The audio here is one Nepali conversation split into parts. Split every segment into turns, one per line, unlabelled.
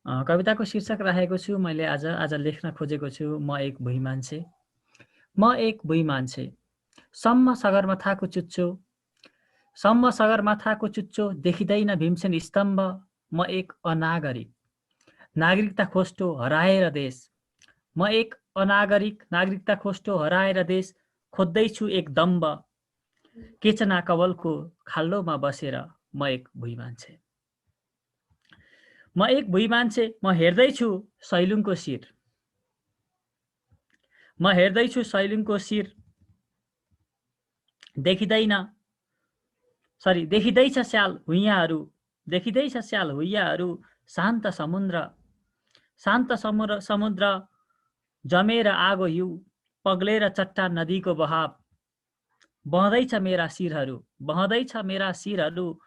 कविताको शीर्षक राखेको छु मैले आज लेख्न खोजेको छु म एक भुइँ मान्छे। म एक भुइँ मान्छे, सम्म सगरमाथाको चुच्चो देखिँदैन भीमसेन स्तम्भ। म एक अनागरिक, नागरिकता खोस्टो हराएर देश। म एक अनागरिक, नागरिकता खोस्टो हराएर देश खोज्दैछु एक दम्ब। केचना कवलको खाल्डोमा बसेर म एक भुइँ मान्छे। म एक भुइँ मान्छे, म हेर्दैछु सैलुङको शिर। म हेर्दैछु सैलुङको शिर, देखिँदैछ स्याल हुइयाहरू, शान्त समुद्र जमेर आगो हिउँ, पग्लेर चट्टान नदीको बहाव। बहँदैछ मेरा शिरहरू,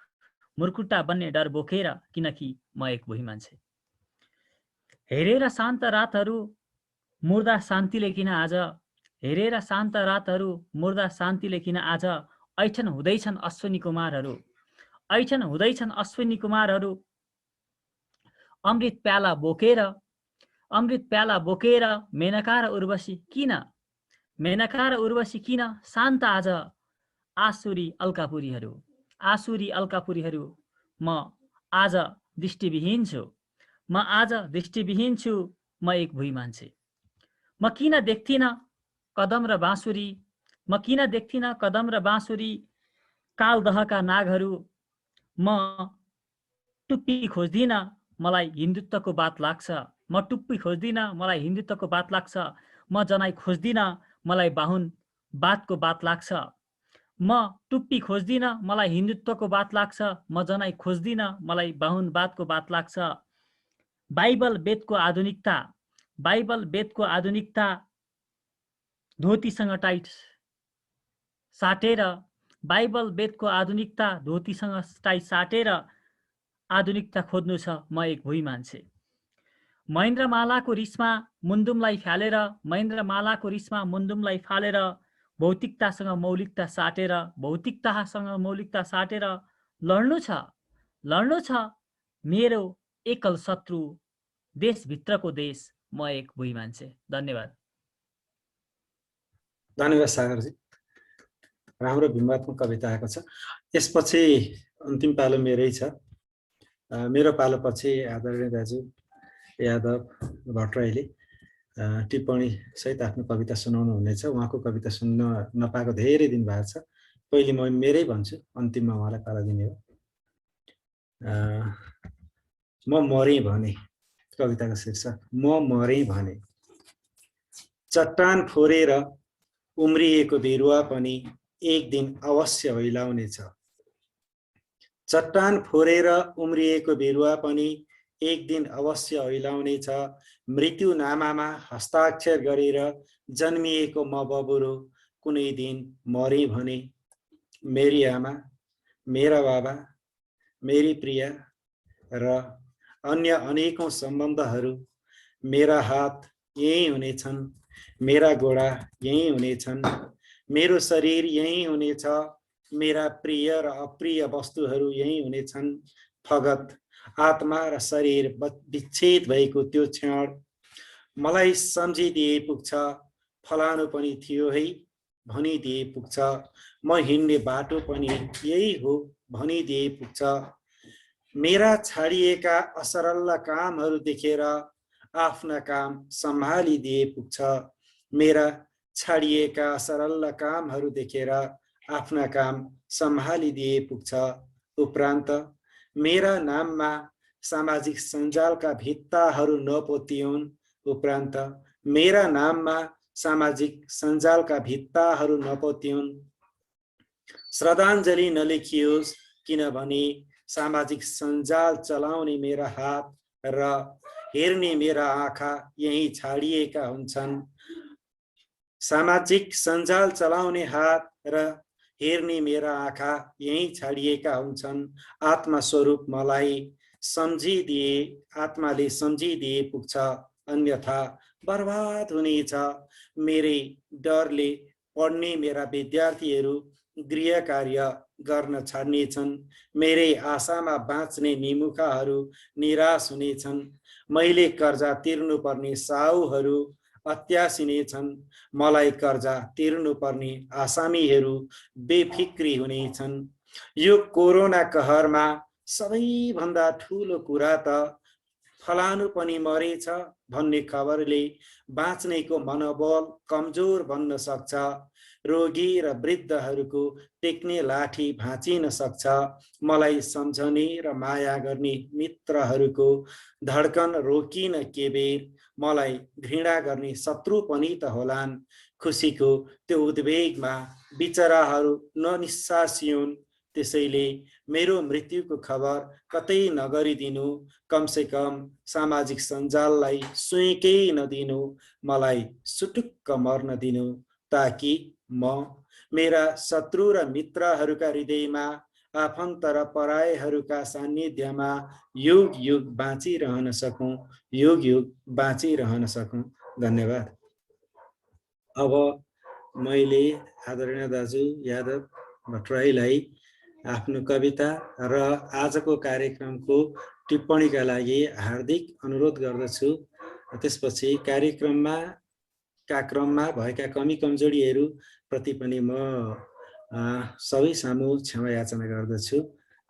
मुर्कुट्टा बन्ने डर बोकेर, किनकि म एक भुइँ मान्छे। हेरेर शान्त रातहरू मुर्दा शान्तिले किन आज, हेरेर शान्त रातहरू मुर्दा शान्तिले किन आज। ऐठन हुँदैछन् अश्विनी कुमारहरू, अमृत प्याला बोकेर, मेनका र उर्वशी किन शान्त आज। आसुरी अल्कापुरीहरू, म आज दृष्टिविहीन छु, म एक भुइँ मान्छे। म किन देख्थिन कदम र बाँसुरी, कालदहका नागहरू। म टुप्पी खोज्दिन, मलाई हिन्दुत्वको बात लाग्छ। म जनाई खोज्दिन, मलाई बाहुनवादको बात लाग्छ। म टुप्पी खोज्दिन, मलाई हिन्दुत्वको बात लाग्छ। म जनाई खोज्दिन, मलाई बाहुनवादको बात लाग्छ। बाइबल वेदको आधुनिकता धोतीसँग टाइट साटेर आधुनिकता खोज्नु छ, म एक भुइँ मान्छे। महेन्द्रमालाको रिसमा मुन्दुमलाई फालेर, भौतिकतासँग मौलिकता साटेर लड्नु छ मेरो एकल शत्रु, देशभित्रको देश, म एक भुइँ मान्छे। धन्यवाद।
धन्यवाद सागरजी, राम्रो भिन्नात्मक कविता आएको छ। यसपछि अन्तिम पालो मेरै छ। मेरो पालो पछि आदरणीय दाजु यादव भट्टराईले टिप्पणी सहित आफ्नो कविता सुनाउनु हुनेछ। उहाँको कविता सुन्न नपाएको धेरै दिन भएको छ। पहिले म मेरै भन्छु, अन्तिममा उहाँलाई पाला दिने हो। म मरे भने, कविताको शीर्षक म मरे भने। चट्टान फोरेर उम्रिएको बिरुवा पनि एक दिन अवश्य ओइलाउनेछ। चट्टान फोरेर उम्रिएको बिरुवा पनि एक दिन अवश्य ओइलाउनेछ। मृत्युनामामा हस्ताक्षर गरेर जन्मिएको म बबुरो कुनै दिन मरे भने। मेरी आमा, मेरा बाबा, मेरी प्रिया र अन्य अनेकौं सम्बन्धहरू, मेरा हात यही हुनेछन्, मेरा गोडा यही हुनेछन्, मेरो शरीर यही हुनेछ, मेरा प्रिय र अप्रिय वस्तुहरू यही हुनेछन्। फगत आत्मा र शरीर विच्छेद भएको त्यो क्षण मलाई सम्झिदिए पुग्छ, फलानु पनि थियो है भनिदिए पुग्छ। म हिँड्ने बाटो पनि यही हो भनिदिए पुग्छ। मेरा छाडिएका असरल कामहरू देखेर आफ्ना काम सम्हालिदिए पुग्छ। मेरा छाडिएका सरल कामहरू देखेर आफ्ना काम सम्हालिदिए पुग्छ। उपरान्त मेरा नाममा सामाजिक सञ्जालका भित्ताहरू नपोतिउन्। उपरान्त मेरा नाममा सामाजिक सञ्जालका भित्ताहरू नपोतिउन्। श्रद्धाञ्जली नलेखियोस्, किनभने सामाजिक सञ्जाल चलाउने मेरा हात र हेर्ने मेरा आँखा यही छाडिएका हुन्छन्। सामाजिक सञ्जाल चलाउने हात र हेर्ने मेरा आँखा यही छाडिएका हुन्छन्। आत्मा स्वरूप मलाई आत्माले सम्झिदिए पुग्छ, अन्यथा बर्बाद हुनेछ। मेरै डरले पढ्ने मेरा विद्यार्थीहरू गृह कार्य गर्न छाड्नेछन्। मेरै आशामा बाँच्ने निमुखाहरू निराश हुनेछन्। मैले कर्जा तिर्नुपर्ने साहुहरू अत्यासिनेछन्। मलाई कर्जा तिर्नुपर्ने आसामीहरू बेफिक्री हुनेछन्। यो कोरोना कहरमा सबैभन्दा ठुलो कुरा त फलानु पनि मरेछ भन्ने खबरले बाँच्नेको मनोबल कमजोर बन्न सक्छ। रोगी र वृद्धहरूको टेक्ने लाठी भाँचिन सक्छ। मलाई सम्झने र माया गर्ने मित्रहरूको धड्कन रोकिन के बेर। मलाई घृणा गर्ने शत्रु पनि त होलान्। खुसीको त्यो उद्वेगमा बिचराहरू ननिसासियोन्। त्यसैले मेरो मृत्युको खबर कतै नगरिदिनु। कमसे कम सामाजिक सञ्जाललाई सुइँकै नदिनु। मलाई सुटुक्क मर्न दिनु, ताकि म मेरा शत्रु र मित्रहरूका हृदयमा, आफन्त र परायहरूका सान्निध्यमा युग युग बाँचिरहन सकौँ, युग युग बाँचिरहन सकौँ। धन्यवाद। अब मैले आदरणीय दाजु यादव भट्टराईलाई आफ्नो कविता र आजको कार्यक्रमको टिप्पणीका लागि हार्दिक अनुरोध गर्दछु। त्यसपछि कार्यक्रममा भएका कमी कमजोरीहरू प्रति पनि म सबै सामु क्षमा याचना गर्दछु।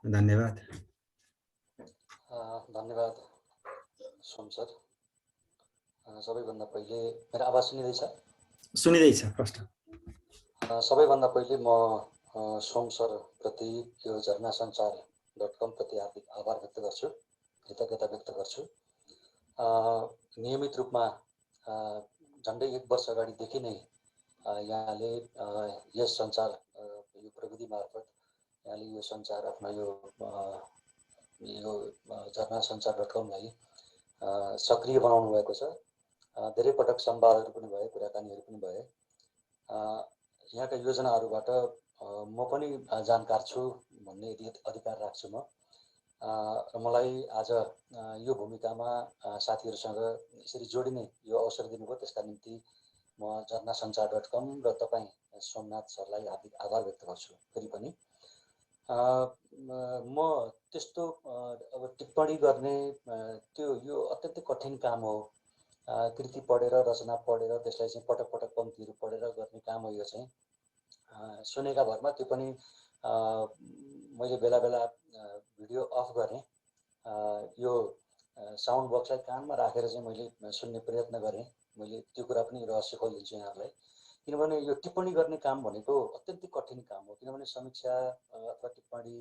धन्यवाद।
धन्यवाद सोम सर। सबैभन्दा पहिले मेरो आवाज सुनिँदैछ?
सुनिँदैछ प्रश्न।
सबैभन्दा पहिले म सोम सर प्रति यो झरनासञ्चार.com प्रति हार्दिक आभार व्यक्त गर्छु, कृतज्ञता व्यक्त गर्छु। नियमित रूपमा झन्डै 1 वर्ष अगाडिदेखि नै यहाँले यस सञ्चार यो प्रविधि मार्फत यहाँले यो सञ्चार आफ्नो यो झरनासञ्चार.com-लाई सक्रिय बनाउनु भएको छ। धेरै पटक संवादहरू पनि भए, कुराकानीहरू पनि भए। यहाँका योजनाहरूबाट म पनि जानकार छु भन्ने अधिकार राख्छु म। र मलाई आज यो भूमिकामा साथीहरूसँग यसरी जोडिने यो अवसर दिनुभयो, त्यसका निम्ति म झरनासञ्चार.com र तपाईँ सोमनाथ सरलाई हार्दिक आभार व्यक्त गर्छु। फेरि पनि म त्यस्तो अब टिप्पणी गर्ने यो अत्यन्तै कठिन काम हो। कृति पढेर, रचना पढेर, त्यसलाई चाहिँ पटक पटक पङ्क्तिहरू पढेर गर्ने काम हो। यो चाहिँ सुनेका भरमा, त्यो पनि मैले बेला बेला भिडियो अफ गरेँ। यो साउन्ड बक्सलाई कानमा राखेर चाहिँ मैले सुन्ने प्रयत्न गरेँ। मैले त्यो कुरा पनि रहस्य खोलिदिन्छु यहाँहरूलाई। किनभने यो टिप्पणी गर्ने काम भनेको अत्यन्तै कठिन काम हो। किनभने समीक्षा अथवा टिप्पणी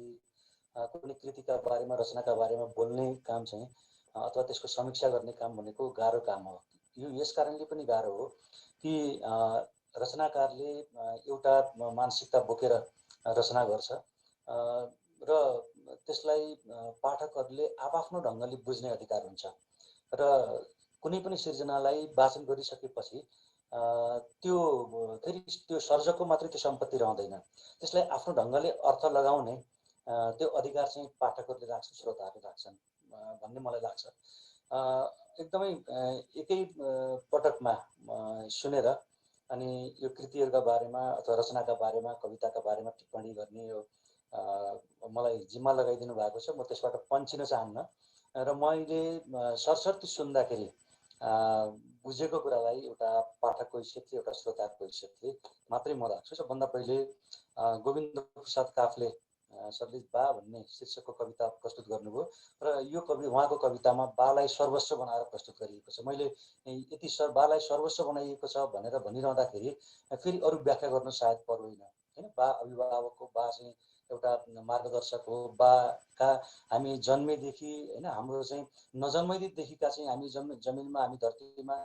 कुनै कृतिका बारेमा, रचनाका बारेमा बोल्ने काम चाहिँ अथवा त्यसको समीक्षा गर्ने काम भनेको गाह्रो काम हो। यो यस कारणले पनि गाह्रो हो कि रचनाकारले एउटा मानसिकता बोकेर रचना गर्छ र त्यसलाई पाठकहरूले आफ्नो ढङ्गले बुझ्ने अधिकार हुन्छ। र कुनै पनि सिर्जनालाई वाचन गरिसकेपछि त्यो फेरि त्यो सर्जकको मात्रै त्यो सम्पत्ति रहँदैन। त्यसलाई आफ्नो ढङ्गले अर्थ लगाउने त्यो अधिकार चाहिँ पाठकहरूले राख्छन्, श्रोताहरूले राख्छन् भन्ने मलाई लाग्छ। एकदमै एकै पटकमा सुनेर अनि यो कृतिहरूका बारेमा अथवा रचनाका बारेमा, कविताका बारेमा टिप्पणी गर्ने यो मलाई जिम्मा लगाइदिनु भएको छ। म त्यसबाट पन्छिन चाहन्न र मैले सरसर्ती सुन्दाखेरि बुझेको कुरालाई एउटा पाठकको हैसियतले, एउटा श्रोताको हैसियतले मात्रै म राख्छु। सबभन्दा पहिले गोविन्द प्रसाद काफ्ले सरले बा भन्ने शीर्षकको कविता प्रस्तुत गर्नुभयो र यो उहाँको कवितामा बालाई सर्वस्व बनाएर प्रस्तुत गरिएको छ। मैले यति बालाई सर्वस्व बनाइएको छ भनेर भनिरहँदाखेरि फेरि अरू व्याख्या गर्नु सायद पर्दैन, हैन? बा अभिभावक हो, बा चाहिँ एउटा मार्गदर्शक हो। बाका हामी जन्मेदेखि, हैन, हाम्रो चाहिँ नजन्मैदेखिका चाहिँ हामी जमिनमा, हामी धरतीमा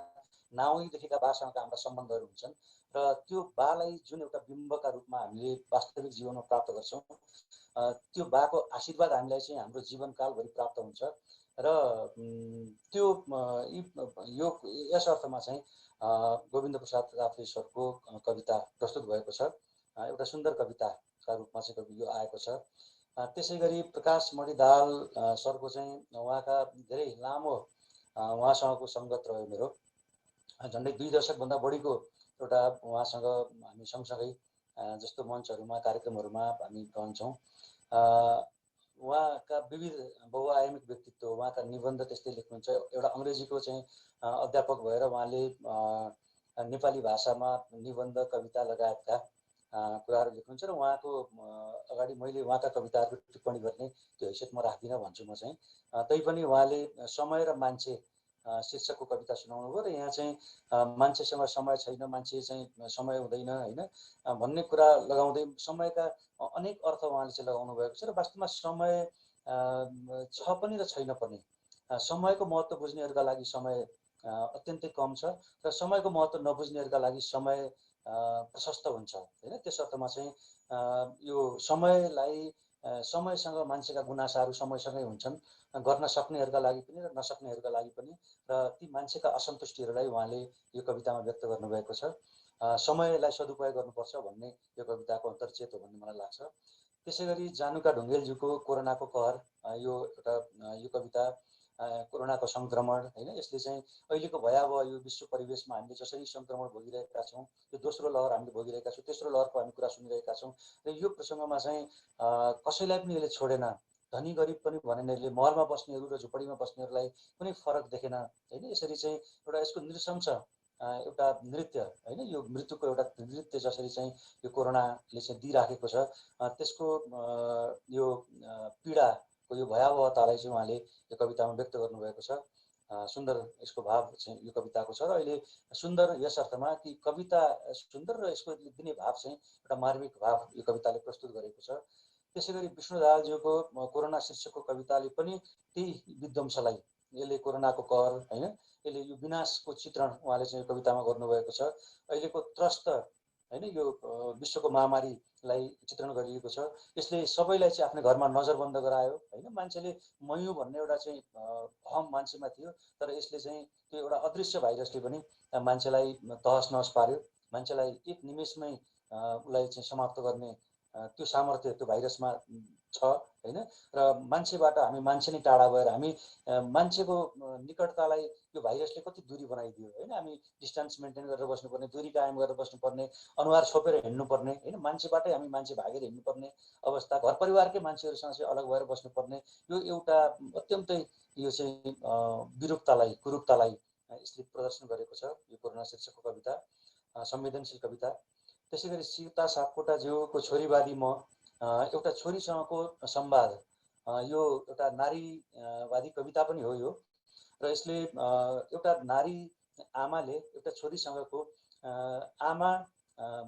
नाउँदैदेखिका बासँग हाम्रा सम्बन्धहरू हुन्छन् र त्यो बालाई जुन एउटा बिम्बका रूपमा हामीले वास्तविक जीवनमा प्राप्त गर्छौँ, त्यो बाको आशीर्वाद हामीलाई चाहिँ हाम्रो जीवनकालभरि प्राप्त हुन्छ। र त्यो यो यस अर्थमा चाहिँ गोविन्द प्रसाद काफ्ले सरको कविता प्रस्तुत भएको छ। एउटा सुन्दर कविताका रूपमा चाहिँ यो आएको छ। त्यसै गरी प्रकाश मणि दाहाल सरको चाहिँ उहाँका धेरै लामो उहाँसँगको सङ्गत रह्यो मेरो। झन्डै 2 दशकभन्दा बढीको एउटा उहाँसँग हामी सँगसँगै जस्तो मञ्चहरूमा कार्यक्रमहरूमा हामी रहन्छौँ। उहाँका विविध बहुआयामिक व्यक्तित्व, उहाँका निबन्ध त्यस्तै लेख्नुहुन्छ। एउटा अङ्ग्रेजीको चाहिँ अध्यापक भएर उहाँले नेपाली भाषामा निबन्ध, कविता लगायतका कुराहरू लेख्नुहुन्छ र उहाँको अगाडि मैले उहाँका कविताहरूको टिप्पणी गर्ने त्यो हैसियत म राख्दिनँ भन्छु म चाहिँ। तैपनि उहाँले समय र मान्छे शीर्षकको कविता सुनाउनु भयो र यहाँ चाहिँ मान्छेसँग समय छैन, मान्छे चाहिँ समय हुँदैन होइन भन्ने कुरा लगाउँदै समयका अनेक अर्थ उहाँले चाहिँ लगाउनु भएको छ र वास्तवमा समय छ पनि र छैन पनि। समयको महत्त्व बुझ्नेहरूका लागि समय अत्यन्तै कम छ र समयको महत्त्व नबुझ्नेहरूका लागि समय प्रशस्त हुन्छ होइन। त्यस अर्थमा चाहिँ यो समयलाई समयसँग मान्छेका गुनासाहरू समयसँगै हुन्छन्, गर्न सक्नेहरूका लागि पनि र नसक्नेहरूका लागि पनि। र ती मान्छेका असन्तुष्टिहरूलाई उहाँले यो कवितामा व्यक्त गर्नुभएको छ। समयलाई सदुपयोग गर्नुपर्छ भन्ने यो कविताको अन्तर्चेत हो भन्ने मलाई लाग्छ। त्यसै गरी जानुका ढुङ्गेलज्यूको कोरोनाको कहर, यो एउटा यो कविता कोरोनाको सङ्क्रमण होइन, यसले चाहिँ अहिलेको भयावह यो विश्व परिवेशमा हामीले जसरी सङ्क्रमण भोगिरहेका छौँ, यो दोस्रो लहर हामीले भोगिरहेका छौँ, तेस्रो लहरको हामी कुरा सुनिरहेका छौँ र यो प्रसङ्गमा चाहिँ कसैलाई पनि यसले छोडेन। धनी गरिब पनि भनेन यसले, महलमा बस्नेहरू र झुपडीमा बस्नेहरूलाई कुनै फरक देखेन होइन। यसरी चाहिँ एउटा यसको नृशंस एउटा नृत्य होइन, यो मृत्युको एउटा नृत्य जसरी चाहिँ यो कोरोनाले चाहिँ दिइराखेको छ, त्यसको यो पीडाको यो भयावहतालाई चाहिँ उहाँले यो कवितामा व्यक्त गर्नुभएको छ। सुन्दर यसको भाव चाहिँ यो कविताको छ र अहिले सुन्दर यस अर्थमा कि कविता सुन्दर र यसको दिने भाव चाहिँ एउटा मार्मिक भाव यो कविताले प्रस्तुत गरेको छ। त्यसै गरी विष्णु दाहालज्यूको कोरोना शीर्षकको कविताले पनि त्यही विध्वंसलाई, यसले कोरोनाको कहर होइन, यसले यो विनाशको चित्रण उहाँले चाहिँ कवितामा गर्नुभएको छ। अहिलेको त्रस्त होइन यो विश्वको महामारीलाई चित्रण गरिएको छ। यसले सबैलाई चाहिँ आफ्नो घरमा नजरबन्द गरायो होइन। मान्छेले मयौँ भन्ने एउटा चाहिँ भ्रम मान्छेमा थियो, तर यसले चाहिँ त्यो एउटा अदृश्य भाइरसले पनि मान्छेलाई तहस नहस पार्यो। मान्छेलाई एक निमेषमै उसलाई चाहिँ समाप्त गर्ने त्यो सामर्थ्य त्यो भाइरसमा छ होइन। र मान्छेबाट हामी मान्छे नै टाढा भएर हामी मान्छेको निकटतालाई यो भाइरसले कति दूरी बनाइदियो होइन। हामी डिस्टेन्स मेन्टेन गरेर बस्नुपर्ने, दूरी कायम गरेर बस्नुपर्ने, अनुहार छोपेर हिँड्नुपर्ने होइन, मान्छेबाटै हामी मान्छे भागेर हिँड्नुपर्ने अवस्था, घर परिवारकै मान्छेहरूसँग चाहिँ अलग भएर बस्नुपर्ने, यो एउटा अत्यन्तै यो चाहिँ विरूपतालाई, कुरूपतालाई यसले प्रदर्शन गरेको छ यो कोरोना शीर्षकको कविता, संवेदनशील कविता। त्यसै गरी सीता सापकोटाज्यूको छोरीवादी म, एउटा छोरीसँगको संवाद, यो एउटा नारीवादी कविता पनि हो यो। र यसले एउटा नारी आमाले एउटा छोरीसँगको आमा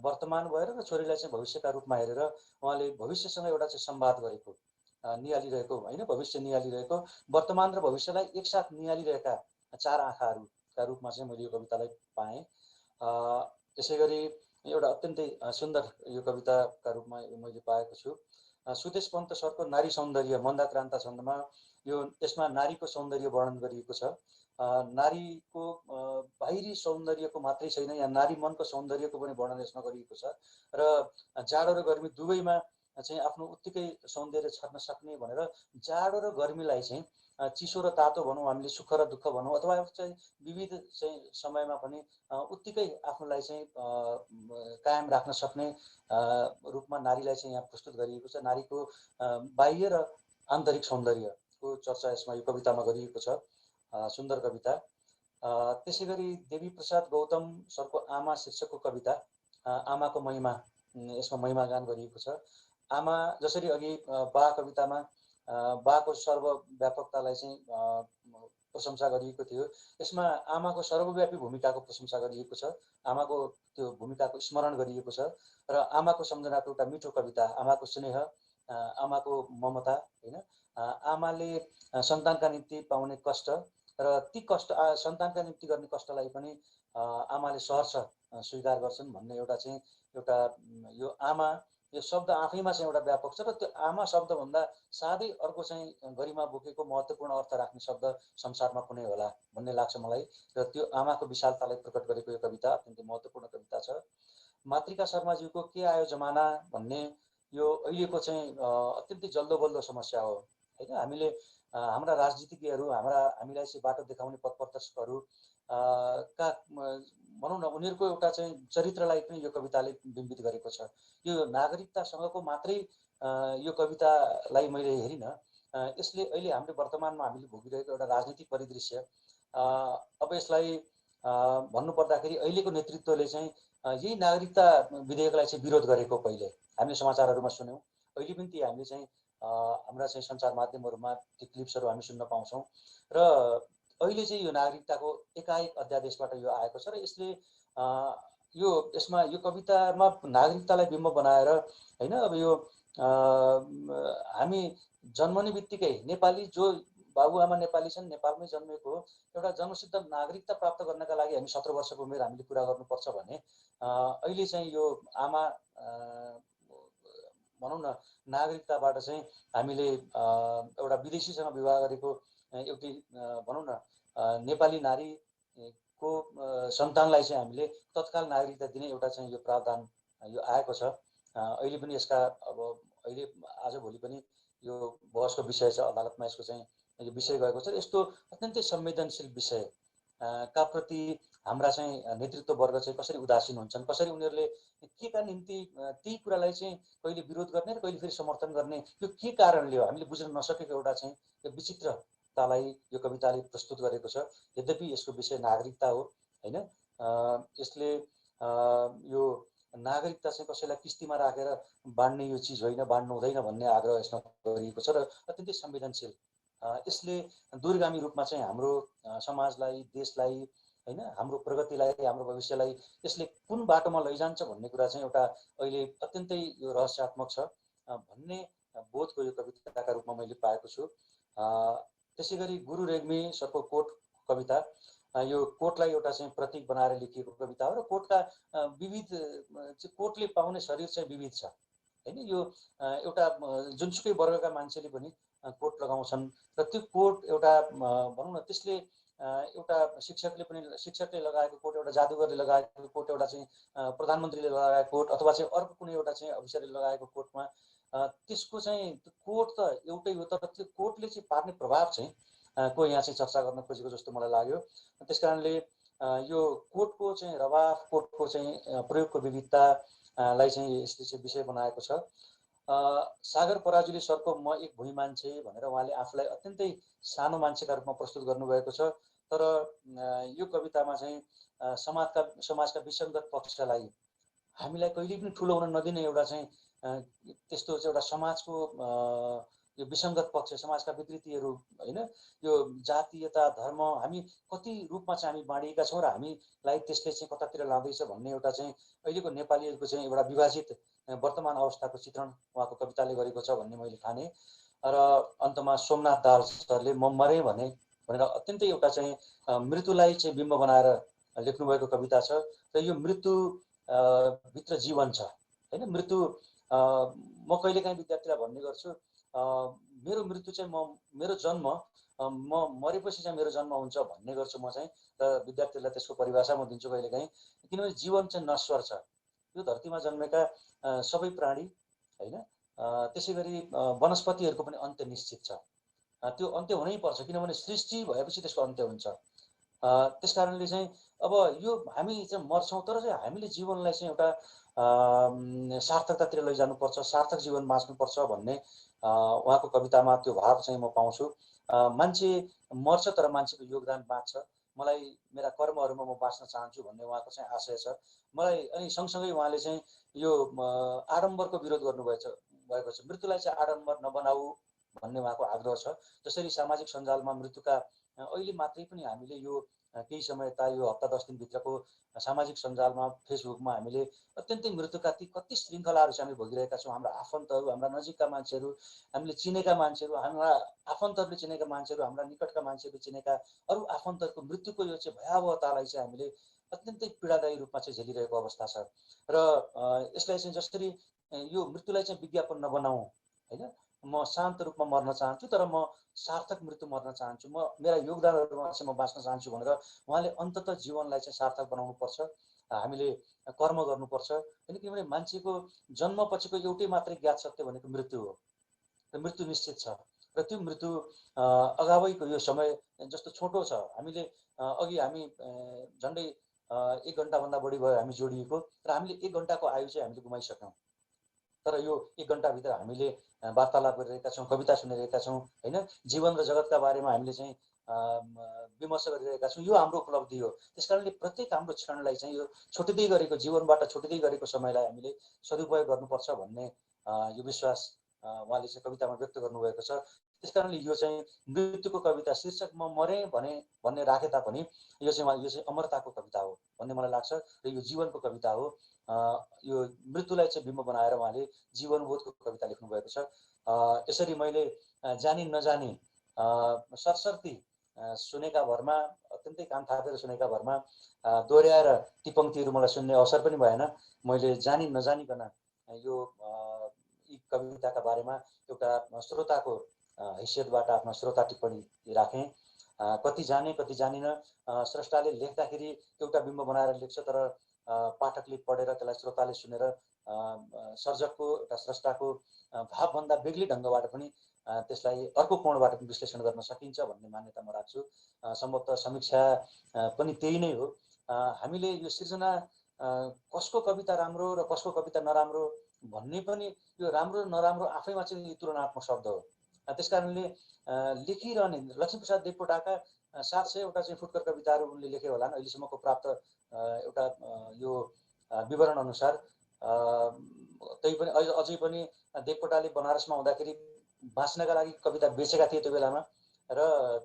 वर्तमान भएर र छोरीलाई चाहिँ भविष्यका रूपमा हेरेर उहाँले भविष्यसँग एउटा चाहिँ संवाद गरेको, निहालिरहेको होइन, भविष्य निहालिरहेको, वर्तमान र भविष्यलाई एकसाथ निहालिरहेका चार आँखाहरूका रूपमा चाहिँ मैले यो कवितालाई पाएँ। त्यसै गरी एउटा अत्यन्तै सुन्दर यो कविताका रूपमा मैले पाएको छु। सुदेश पन्त सरको नारी सौन्दर्य मन्दाक्रान्ता छन्दमा, यो यसमा नारीको सौन्दर्य वर्णन गरिएको छ। नारीको बाहिरी सौन्दर्यको मात्रै छैन, यहाँ नारी मनको सौन्दर्यको पनि वर्णन यसमा गरिएको छ। र जाडो र गर्मी दुवैमा चाहिँ आफ्नो उत्तिकै सौन्दर्य छर्न सक्ने भनेर जाडो र गर्मीलाई चाहिँ चिसो र तातो भनौँ, हामीले सुख र दुःख भनौँ, अथवा चाहिँ विविध चाहिँ समयमा पनि उत्तिकै आफ्नोलाई चाहिँ कायम राख्न सक्ने रूपमा नारीलाई चाहिँ यहाँ प्रस्तुत गरिएको छ। नारीको बाह्य र आन्तरिक सौन्दर्यको चर्चा यसमा यो कवितामा गरिएको छ। सुन्दर कविता। त्यसै गरी देवी प्रसाद गौतम सरको आमा शीर्षकको कविता, आमाको महिमा, यसमा महिमा गान गरिएको छ। आमा जसरी अघि बा कवितामा बाको सर्वव्यापकतालाई चाहिँ प्रशंसा गरिएको थियो, यसमा आमाको सर्वव्यापी भूमिकाको प्रशंसा गरिएको छ, आमाको त्यो भूमिकाको स्मरण गरिएको छ। र आमाको सम्झनाको एउटा मिठो कविता, आमाको स्नेह, आमाको ममता होइन, आमाले सन्तानका निम्ति पाउने कष्ट र ती कष्ट सन्तानका निम्ति गर्ने कष्टलाई पनि आमाले सहर्ष स्वीकार गर्छन् भन्ने एउटा चाहिँ एउटा यो आमा यो शब्द आफैमा चाहिँ एउटा व्यापक छ। र त्यो आमा शब्दभन्दा साह्रै अर्को चाहिँ गरिमा बोकेको महत्त्वपूर्ण अर्थ राख्ने शब्द संसारमा कुनै होला भन्ने लाग्छ मलाई। र त्यो आमाको विशालतालाई प्रकट गरेको यो कविता अत्यन्तै महत्त्वपूर्ण कविता छ। मातृका शर्माज्यूको के आयो जमाना भन्ने यो अहिलेको चाहिँ अत्यन्तै जल्दो बल्दो समस्या हो होइन। हामीले हाम्रा राजनीतिज्ञहरू, हामीलाई चाहिँ बाटो देखाउने पथ प्रदर्शकहरू का भनौँ न उनीहरूको एउटा चाहिँ चरित्रलाई पनि यो कविताले बिम्बित गरेको छ। यो नागरिकतासँगको मात्रै यो कवितालाई मैले हेरिनँ, यसले अहिले हाम्रो वर्तमानमा हामीले भोगिरहेको एउटा राजनीतिक परिदृश्य, अब यसलाई भन्नुपर्दाखेरि अहिलेको नेतृत्वले चाहिँ यही नागरिकता विधेयकलाई चाहिँ विरोध गरेको पहिले हामीले समाचारहरूमा सुन्यौँ। अहिले पनि ती हामीले चाहिँ हाम्रा चाहिँ सञ्चार माध्यमहरूमा ती क्लिप्सहरू हामी सुन्न पाउँछौँ। र अहिले चाहिँ यो नागरिकताको एकाएक अध्यादेशबाट यो आएको छ र यसले यसमा यो कवितामा नागरिकतालाई बिम्ब बनाएर होइन, अब यो हामी जन्मने बित्तिकै नेपाली जो बाबुआमा नेपाली छन्, नेपालमै जन्मेको हो, एउटा जन्मसिद्ध नागरिकता प्राप्त गर्नका लागि हामी 17 वर्षको उमेर हामीले पुरा गर्नुपर्छ भने अहिले चाहिँ यो आमा भनौँ न नागरिकताबाट चाहिँ हामीले एउटा विदेशीसँग विवाह गरेको एउटी भनौँ न नेपाली नारीको सन्तानलाई चाहिँ हामीले तत्काल नागरिकता दिने एउटा चाहिँ यो प्रावधान यो आएको छ। अहिले पनि यसका अब अहिले आजभोलि पनि यो बहसको विषय छ, अदालतमा यसको चाहिँ यो विषय गएको छ। यस्तो अत्यन्तै संवेदनशील विषय का प्रति हाम्रा चाहिँ नेतृत्ववर्ग चाहिँ कसरी उदासीन हुन्छन्, कसरी उनीहरूले के का निम्ति ती कुरालाई चाहिँ कहिले विरोध गर्ने र कहिले फेरि समर्थन गर्ने, यो के कारणले हो हामीले बुझ्न नसकेको एउटा चाहिँ यो विचित्रतालाई यो कविताले प्रस्तुत गरेको छ। यद्यपि यसको विषय नागरिकता हो होइन, यसले यो नागरिकता चाहिँ कसैलाई किस्तीमा राखेर बाँड्ने यो चिज होइन, बाँड्नु हुँदैन भन्ने आग्रह यसमा गरिएको छ र अत्यन्तै संवेदनशील। यसले दूरगामी रूपमा चाहिँ हाम्रो समाजलाई, देशलाई होइन, हाम्रो प्रगतिलाई, हाम्रो भविष्यलाई यसले कुन बाटोमा लैजान्छ भन्ने कुरा चाहिँ एउटा अहिले अत्यन्तै यो रहस्यात्मक छ भन्ने बोधको यो कविताका रूपमा मैले पाएको छु। त्यसै गरी गुरु रेग्मी सरको कोट कविता, यो कोटलाई एउटा चाहिँ प्रतीक बनाएर लेखिएको कविता हो र कोटका विविध कोटले पाउने शरीर चाहिँ विविध छ होइन। यो एउटा जुनसुकै वर्गका मान्छेले पनि कोट लगाउँछन् र त्यो कोट एउटा भनौँ न त्यसले एउटा शिक्षकले लगाएको कोट, एउटा जादुगरले लगाएको कोट, एउटा चाहिँ प्रधानमन्त्रीले लगाएको कोट अथवा चाहिँ अर्को कुनै एउटा चाहिँ अफिसरले लगाएको कोटमा त्यसको चाहिँ कोट त एउटै हो, तर त्यो कोटले चाहिँ पार्ने प्रभाव चाहिँ को यहाँ चाहिँ चर्चा गर्न खोजेको जस्तो मलाई लाग्यो। त्यस कारणले यो कोटको चाहिँ रवाफ, कोटको चाहिँ प्रयोगको विविधतालाई चाहिँ यसले चाहिँ विषय बनाएको छ। सागर पराजुली सरको म एक भुइँ मान्छे भनेर उहाँले आफूलाई अत्यन्तै सानो मान्छेका रूपमा प्रस्तुत गर्नुभएको छ। तर यो कवितामा चाहिँ समाजका विसङ्गत पक्षलाई हामीलाई कहिले पनि ठुलो हुन नदिने एउटा चाहिँ त्यस्तो चाहिँ एउटा समाजको यो विसङ्गत पक्ष, समाजका विकृतिहरू होइन, यो जातीयता, धर्म हामी कति रूपमा चाहिँ हामी बाँडिएका छौँ र हामीलाई त्यसले चाहिँ कतातिर लाँदैछ भन्ने एउटा चाहिँ अहिलेको नेपालीहरूको चाहिँ एउटा विभाजित वर्तमान अवस्थाको चित्रण उहाँको कविताले गरेको छ भन्ने मैले ठाने। र अन्तमा सोमनाथ दाहाल सरले म मरेँ भनेर अत्यन्तै एउटा चाहिँ मृत्युलाई चाहिँ बिम्ब बनाएर लेख्नुभएको कविता छ र यो मृत्यु भित्र जीवन छ होइन। मृत्यु म कहिलेकाहीँ विद्यार्थीलाई भन्ने गर्छु, मेरो मृत्यु चाहिँ मेरो जन्म म मरेपछि चाहिँ मेरो जन्म हुन्छ भन्ने गर्छु म चाहिँ, र विद्यार्थीलाई त्यसको परिभाषा म दिन्छु कहिलेकाहीँ। किनभने जीवन चाहिँ नश्वर छ, यो धरतीमा जन्मेका सबै प्राणी होइन, त्यसै गरी वनस्पतिहरूको पनि अन्त्य निश्चित छ, त्यो अन्त्य हुनैपर्छ किनभने सृष्टि भएपछि त्यसको अन्त्य हुन्छ। त्यस कारणले चाहिँ अब यो हामी चाहिँ मर्छौँ, तर चाहिँ हामीले जीवनलाई चाहिँ एउटा सार्थकतातिर लैजानुपर्छ, सार्थक जीवन बाँच्नुपर्छ भन्ने उहाँको कवितामा त्यो भाव चाहिँ म पाउँछु। मान्छे मर्छ तर मान्छेको योगदान बाँच्छ, मलाई मेरा कर्महरूमा म बाँच्न चाहन्छु भन्ने उहाँको चाहिँ आशय छ मलाई। अनि सँगसँगै उहाँले चाहिँ यो आडम्बरको विरोध गर्नुभएको छ, मृत्युलाई चाहिँ आडम्बर नबनाऊ भन्ने उहाँको आग्रह छ। जसरी सामाजिक सञ्जालमा मृत्युका अहिले मात्रै पनि हामीले यो केही समय यता यो हप्ता 10 दिनभित्रको सामाजिक सञ्जालमा फेसबुकमा हामीले अत्यन्तै मृत्युका ती कति श्रृङ्खलाहरू चाहिँ हामी भोगिरहेका छौँ। हाम्रा आफन्तहरू, हाम्रा नजिकका मान्छेहरू, हामीले चिनेका मान्छेहरू, हाम्रा आफन्तहरूले चिनेका मान्छेहरू, हाम्रा निकटका मान्छेहरूले चिनेका अरू आफन्तहरूको मृत्युको यो चाहिँ भयावहतालाई चाहिँ हामीले अत्यन्तै पीडादायी रूपमा चाहिँ झेलिरहेको अवस्था छ। र यसलाई चाहिँ जसरी यो मृत्युलाई चाहिँ विज्ञापन नबनाऊ होइन, म शान्त रूपमा मर्न चाहन्छु तर म सार्थक मृत्यु मर्न चाहन्छु, म मेरा योगदानहरूमा चाहिँ म बाँच्न चाहन्छु भनेर उहाँले अन्ततः जीवनलाई चाहिँ सार्थक बनाउनुपर्छ, हामीले कर्म गर्नुपर्छ। किनभने मान्छेको जन्मपछिको एउटै मात्रै ज्ञात सत्य भनेको मृत्यु हो र मृत्यु निश्चित छ र त्यो मृत्यु अगावैको यो समय जस्तो छोटो छ। हामीले अघि हामी झन्डै 1 घन्टाभन्दा बढी भयो हामी जोडिएको र हामीले 1 घन्टाको आयु चाहिँ हामीले गुमाइसक्यौँ। तर यो 1 घन्टाभित्र हामीले वार्तालाप गरिरहेका छौँ, कविता सुनिरहेका छौँ होइन, जीवन र जगतका बारेमा हामीले चाहिँ विमर्श गरिरहेका छौँ। यो हाम्रो उपलब्धि हो। त्यसकारणले प्रत्येक हाम्रो क्षणलाई चाहिँ यो छुट्टिँदै गरेको जीवनबाट छुट्टिँदै गरेको समयलाई हामीले सदुपयोग गर्नुपर्छ भन्ने यो विश्वास उहाँले चाहिँ कवितामा व्यक्त गर्नुभएको छ। त्यसकारणले यो चाहिँ मृत्युको कविता शीर्षक म मरेँ भन्ने राखे तापनि यो चाहिँ अमरताको कविता हो भन्ने मलाई लाग्छ र यो जीवनको कविता हो। यो मृत्युलाई चाहिँ बिम्ब बनाएर उहाँले जीवनबोधको कविता लेख्नुभएको छ। यसरी मैले जानी नजानी सरसर्ती सुनेका भरमा, अत्यन्तै कान थापेर सुनेका भरमा दोहोऱ्याएर ती पङ्क्तिहरू मलाई सुन्ने अवसर पनि भएन। मैले जानी नजानिकन यो यी कविताका बारेमा एउटा श्रोताको हैसियतबाट आफ्नो श्रोता टिप्पणी राखेँ। कति जाने कति जानिन, स्रष्टाले लेख्दाखेरि एउटा बिम्ब बनाएर लेख्छ, तर पाठकले पढेर त्यसलाई श्रोताले सुनेर सर्जकको एउटा स्रष्टाको भावभन्दा बेग्लै ढङ्गबाट पनि त्यसलाई अर्को कोणबाट पनि विश्लेषण गर्न सकिन्छ भन्ने मान्यता म राख्छु। सम्भवतः समीक्षा पनि त्यही नै हो। हामीले यो सिर्जना कसको कविता राम्रो र कसको कविता नराम्रो भन्ने पनि यो राम्रो नराम्रो आफैमा चाहिँ तुलनात्मक शब्द हो। त्यसकारणले लेखिरहने लक्ष्मीप्रसाद देवकोटाका 700 वटा चाहिँ फुटकर कविताहरू उनले लेखे होलान् अहिलेसम्मको प्राप्त एउटा यो विवरण अनुसार। त्यही पनि अझै पनि देवकोटाले बनारसमा हुँदाखेरि बाँच्नका लागि कविता बेचेका थिए त्यो बेलामा, र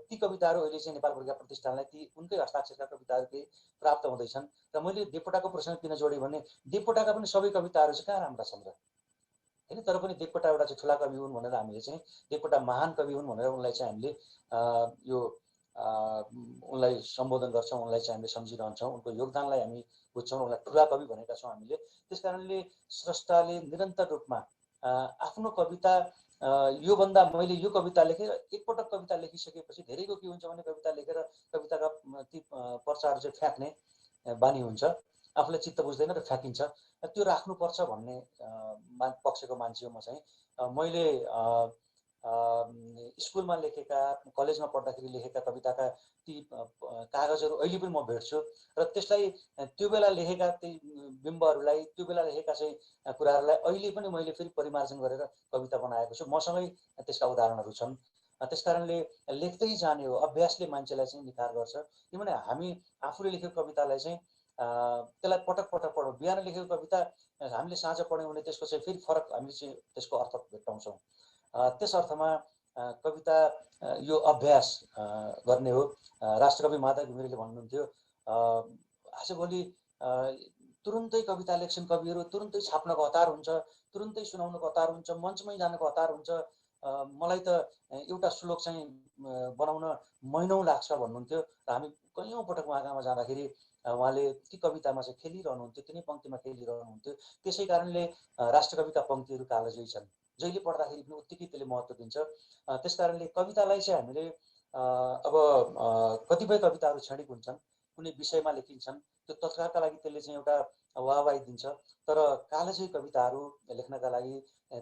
ती कविताहरू अहिले चाहिँ नेपाल प्रज्ञा प्रतिष्ठानलाई ती उनकै हस्ताक्षरका कविताहरू केही प्राप्त हुँदैछन्। र मैले देवकोटाको प्रसङ्ग किन जोडेँ भने देवकोटाका पनि सबै कविताहरू चाहिँ कहाँ राम्रा छन् र होइन, तर पनि देवकोटा एउटा चाहिँ ठुला कवि हुन् भनेर हामीले चाहिँ देवकोटा महान कवि हुन् भनेर उनलाई चाहिँ हामीले यो उनलाई सम्बोधन गर्छौँ, उनलाई चाहिँ हामीले सम्झिरहन्छौँ, उनको योगदानलाई हामी बुझ्छौँ, उनलाई ठुला कवि भनेका छौँ हामीले। त्यसकारणले स्रष्टाले निरन्तर रूपमा आफ्नो कविता योभन्दा मैले यो कविता लेखेर एकपटक कविता लेखिसकेपछि धेरैको के हुन्छ भने कविता लेखेर कविताका ती पर्चाहरू चाहिँ फ्याँक्ने बानी हुन्छ, आफूलाई चित्त बुझ्दैन र फ्याँकिन्छ। त्यो राख्नुपर्छ भन्ने पक्षको मान्छे हो म चाहिँ। मैले स्कुलमा लेखेका, कलेजमा पढ्दाखेरि लेखेका कविताका ती कागजहरू अहिले पनि म भेट्छु र त्यसलाई त्यो बेला लेखेका ती बिम्बहरूलाई, त्यो बेला लेखेका चाहिँ कुराहरूलाई अहिले पनि मैले फेरि परिमार्जन गरेर कविता बनाएको छु। मसँगै त्यसका उदाहरणहरू छन्। त्यसकारणले लेख्दै जाने हो, अभ्यासले मान्छेलाई चाहिँ निखार गर्छ। किनभने हामी आफूले लेखेको कवितालाई चाहिँ त्यसलाई पटक पटक पढौँ। बिहान लेखेको कविता हामीले साँझ पढ्यौँ भने त्यसको चाहिँ फेरि फरक हामीले चाहिँ त्यसको अर्थ भेट्टाउँछौँ। त्यस अर्थमा कविता यो अभ्यास गर्ने हो। राष्ट्रकवि माधव घिमिरेले भन्नुहुन्थ्यो आजभोलि तुरुन्तै कविता लेख्छन् कविहरू, तुरुन्तै छाप्नको हतार हुन्छ, तुरुन्तै सुनाउनको हतार हुन्छ, मञ्चमै जानको हतार हुन्छ, मलाई त एउटा श्लोक चाहिँ बनाउन महिनौँ लाग्छ भन्नुहुन्थ्यो। र हामी कैयौँ पटक उहाँकामा जाँदाखेरि उहाँले ती कवितामा चाहिँ खेलिरहनुहुन्थ्यो, तिनै पङ्क्तिमा खेलिरहनुहुन्थ्यो। त्यसै कारणले राष्ट्रकविका पङ्क्तिहरू कालजयी छन्, जहिले पढ्दाखेरि पनि उत्तिकै त्यसले महत्त्व दिन्छ। त्यस कारणले कवितालाई चाहिँ हामीले अब कतिपय कविताहरू क्षणिक हुन्छन्, कुनै विषयमा लेखिन्छन्, त्यो तत्कालका लागि त्यसले चाहिँ एउटा वाहवाही दिन्छ। तर कालजयी कविताहरू लेख्नका लागि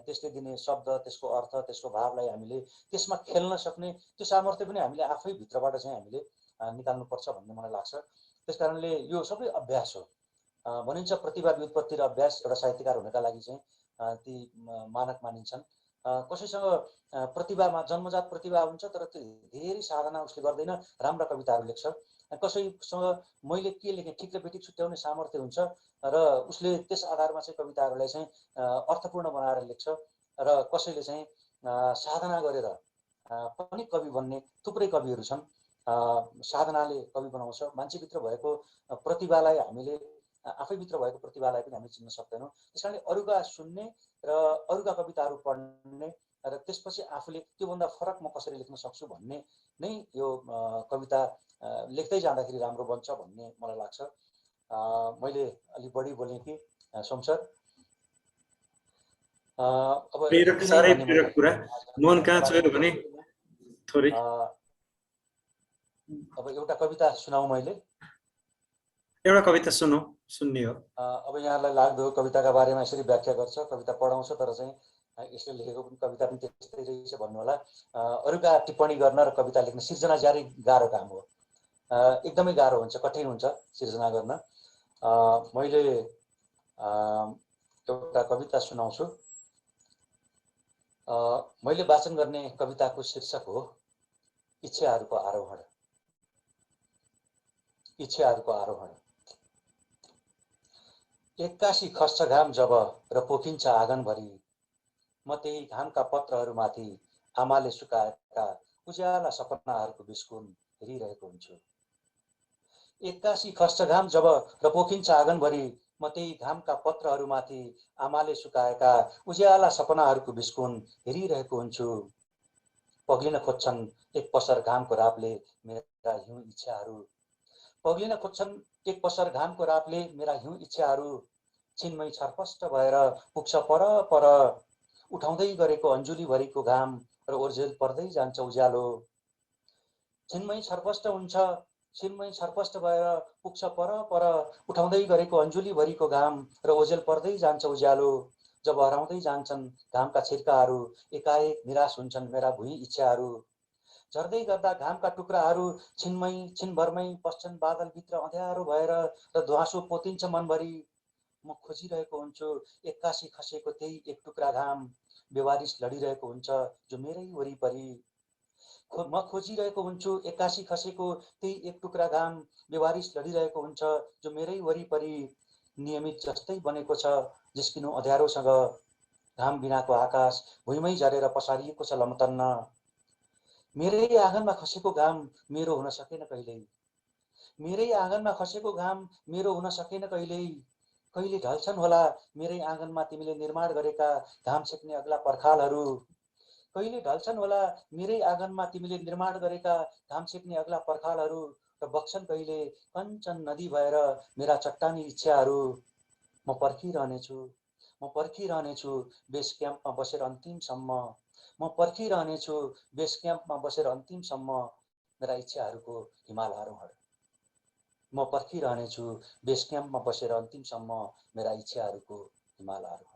त्यसले दिने शब्द, त्यसको अर्थ, त्यसको भावलाई हामीले त्यसमा खेल्न सक्ने त्यो सामर्थ्य पनि हामीले आफै भित्रबाट चाहिँ हामीले निकाल्नुपर्छ भन्ने मलाई लाग्छ। त्यस कारणले यो सबै अभ्यास हो। भनिन्छ प्रतिभा, व्युत्पत्ति र अभ्यास एउटा साहित्यकार हुनका लागि चाहिँ ती मानक मानिन्छन्। कसैसँग प्रतिभामा जन्मजात प्रतिभा हुन्छ, तर त्यो धेरै साधना उसले गर्दैन, राम्रा कविताहरू लेख्छ। कसैसँग मैले के लेखेँ ठिक र बेठिक छुट्याउने सामर्थ्य हुन्छ र उसले त्यस आधारमा चाहिँ कविताहरूलाई चाहिँ अर्थपूर्ण बनाएर लेख्छ। र कसैले चाहिँ साधना गरेर पनि कवि बन्ने थुप्रै कविहरू छन्। साधनाले कवि बनाउँछ। मान्छेभित्र भएको प्रतिभालाई हामीले आफैभित्र भएको प्रतिभालाई पनि हामीले चिन्न सक्दैनौँ। त्यस कारणले अरूका सुन्ने र अरूका कविताहरू पढ्ने र त्यसपछि आफूले त्योभन्दा फरक म कसरी लेख्न सक्छु भन्ने नै यो कविता लेख्दै जाँदाखेरि राम्रो बन्छ भन्ने मलाई लाग्छ। मैले अलिक बढी बोलेँ कि सोमसर? अब
साह्रै प्रेरक कुरा, मन कहाँ छोयो भने थोरै
अब एउटा कविता सुनाऊ मैले।
एउटा कविता सुन्ने हो।
अब यहाँलाई लाग्दो कविताका बारेमा यसरी व्याख्या गर्छ, कविता पढाउँछ, तर चाहिँ यसले लेखेको पनि कविता पनि त्यस्तै रहेछ भन्नु होला। अरूका टिप्पणी गर्न र कविता लेख्न सिर्जना जारी गाह्रो काम हो, एकदमै गाह्रो हुन्छ, कठिन हुन्छ सिर्जना गर्न। मैले एउटा कविता सुनाउँछु। मैले वाचन गर्ने कविताको शीर्षक हो इच्छाहरूको आरोहण। इच्छाहरूको आरोहण। एक्कासी खस्छ घाम जब र पोखिन्छ आँगनभरि, म त्यही घामका पत्रहरूमाथि आमाले सुकाएका उज्याला सपनाहरूको बिस्कुन हेरिरहेको हुन्छु। एक्कासी खस्छ घाम जब र पोखिन्छ आँगनभरि, म त्यही घामका पत्रहरूमाथि आमाले सुकाएका उज्याला सपनाहरूको बिस्कुन हेरिरहेको हुन्छु। पग्लिन खोज्छन् एक पसर घामको रापले मेरा हिउँ इच्छाहरू, पग्लिन खोज्छन् एक पसर घामको रापले मेरा हिउँ इच्छाहरू, छिनमै छरपष्ट भएर पुग्छ पर पर, उठाउँदै गरेको अन्जुलीभरिको घाम र ओर्जेल पर्दै जान्छ उज्यालो। छिनमै छरपष्ट हुन्छ, छिनमै छरपष्ट भएर पुग्छ पर पर, उठाउँदै गरेको अन्जुलीभरिको घाम र ओझेल पर्दै जान्छ उज्यालो। जब हराउँदै जान्छन् घामका छिर्काहरू, एकाएक निराश हुन्छन् मेरा भुइँ इच्छाहरू। झर्दै गर्दा घामका टुक्राहरू छिनमै छिनभरमै पस्छन् बादलभित्र अँध्यारो भएर र ध्वाँसो पोतिन्छ मनभरि। म खोजिरहेको हुन्छु एक्कासी खसेको त्यही एक टुक्रा घाम, बेवारिस लडिरहेको हुन्छ जो मेरै वरिपरि। म खोजिरहेको हुन्छु एक्कासी खसेको त्यही एक टुक्रा घाम, बेवारिस लडिरहेको हुन्छ जो मेरै वरिपरि। नियमित जस्तै बनेको छ जिस्किनु अँध्यारोसँग, घाम बिनाको आकाश भुइँमै झरेर पसारिएको छ लमतन्न। मेरै आँगनमा खसेको घाम मेरो हुन सकेन कहिल्यै, मेरै आँगनमा खसेको घाम मेरो हुन सकेन कहिल्यै। कहिले ढल्छन् होला मेरै आँगनमा तिमीले निर्माण गरेका घाम सेक्ने अग्ला पर्खालहरू, कहिले ढल्छन् होला मेरै आँगनमा तिमीले निर्माण गरेका घाम सेक्ने अग्ला पर्खालहरू, र बग्छन् कहिले कञ्चन नदी भएर मेरा चट्टानी इच्छाहरू। म पर्खिरहनेछु, म पर्खिरहनेछु बेस क्याम्पमा बसेर अन्तिमसम्म, म पर्खिरहनेछु बेस क्याम्पमा बसेर अन्तिमसम्म मेरा इच्छाहरूको हिमाल आरोहण। म पर्खिरहनेछु बेस क्याम्पमा बसेर अन्तिमसम्म मेरा इच्छाहरूको हिमाल आरोहण।